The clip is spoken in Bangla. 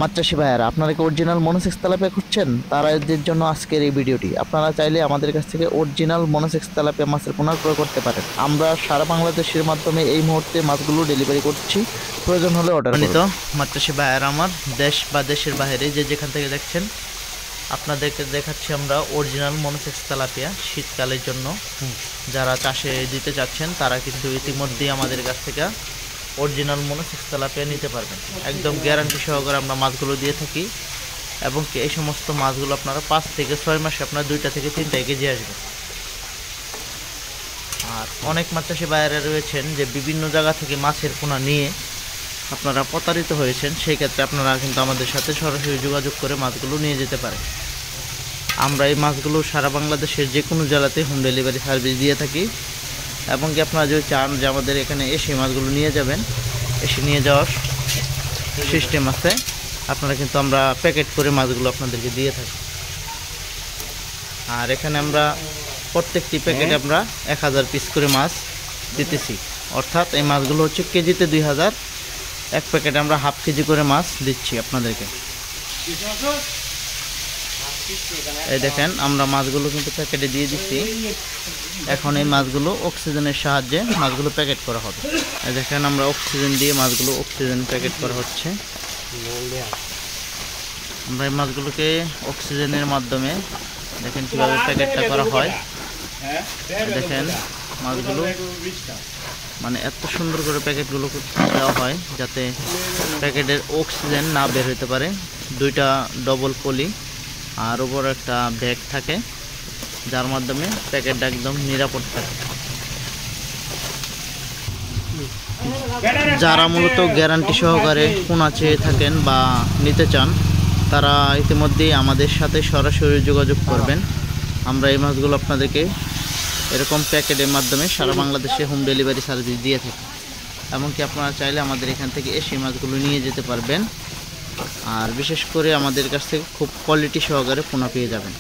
মাছ চাষি ভাইয়ারা, আপনারা কি অরিজিনাল মনোসেক্স তেলাপিয়া খুঁজছেন? তাদের জন্য আজকের এই ভিডিওটি। আপনারা চাইলে আমাদের কাছ থেকে অরিজিনাল মনোসেক্স তেলাপিয়া মাছের পোনা ক্রয় করতে পারেন। আমরা সারা বাংলাদেশের মাধ্যমে এই মুহূর্তে মাছগুলো ডেলিভারি করছি, প্রয়োজন হলে অর্ডার করুন। তো মাছ চাষি ভাইয়ারা আমার, দেশ বা দেশের বাইরে যে যেখান থেকে দেখছেন, আপনাদেরকে দেখাচ্ছি আমরা অরিজিনাল মনোসেক্স তেলাপিয়া শীতকালের জন্য। যারা চাষে দিতে চাচ্ছেন তারা কিন্তু ইতিমধ্যেই আমাদের কাছ থেকে অরিজিনাল মনোসেক্স তেলাপিয়া নিতে পারবেন। একদম গ্যারান্টি সহকারে আমরা মাছগুলো দিয়ে থাকি, এবং এই সমস্ত মাছগুলো আপনারা 5 থেকে 6 মাসে আপনার 2টা থেকে 3টা কেজি আসবে। আর অনেক মাছ চাষি বাইরে রয়েছেন যে বিভিন্ন জায়গা থেকে মাছের পোনা নিয়ে আপনারা প্রতারিত হয়েছেন। সেই ক্ষেত্রে আপনারা কিন্তু আমাদের সাথে সরাসরি যোগাযোগ করে মাছগুলো নিয়ে যেতে পারেন। আমরা এই মাছগুলো সারা বাংলাদেশের যে কোনো জেলাতে হোম ডেলিভারি সার্ভিস দিয়ে থাকি, এবং কি আপনারা যদি চান যে আমাদের এখানে এসে মাছগুলো নিয়ে যাবেন, এসে নিয়ে যাওয়ার সিস্টেম আছে। আপনারা কিন্তু আমরা প্যাকেট করে মাছগুলো আপনাদেরকে দিয়ে থাকি। আর এখানে আমরা প্রত্যেকটি প্যাকেটে আমরা 1000 পিস করে মাছ দিতেছি, অর্থাৎ এই মাছগুলো হচ্ছে কেজিতে 2000, এক প্যাকেটে আমরা হাফ কেজি করে মাছ দিচ্ছি আপনাদেরকে। এই দেখেন আমরা মাছগুলো কিন্তু প্যাকেটে দিয়ে দিচ্ছি। এখন এই মাছগুলো অক্সিজেনের সাহায্যে মাছগুলো প্যাকেট করা হবে। এই দেখেন আমরা অক্সিজেন দিয়ে মাছগুলো অক্সিজেন প্যাকেট করা হচ্ছে। আমরা এই মাছগুলোকে অক্সিজেনের মাধ্যমে দেখেন কীভাবে প্যাকেটটা করা হয়। দেখেন মাছগুলো মানে এত সুন্দর করে প্যাকেটগুলো দেওয়া হয় যাতে প্যাকেটের অক্সিজেন না বের হতে পারে। 2টা ডবল পলি আর উপর একটা ব্যাগ থাকে, যার মাধ্যমে প্যাকেটটা একদম নিরাপদ থাকে। যারা মূলত গ্যারান্টি সহকারে পোনা চেয়ে থাকেন বা নিতে চান, তারা ইতিমধ্যেই আমাদের সাথে সরাসরি যোগাযোগ করবেন। আমরা এই মাছগুলো আপনাদেরকে এরকম প্যাকেটের মাধ্যমে সারা বাংলাদেশে হোম ডেলিভারি সার্ভিস দিয়ে থাকি। এমনকি আপনারা চাইলে আমাদের এখান থেকে এসে মাছগুলো নিয়ে যেতে পারবেন। আর বিশেষ করে আমাদের কাছ থেকে খুব কোয়ালিটি সহকারে পোনা পেয়ে যাবেন।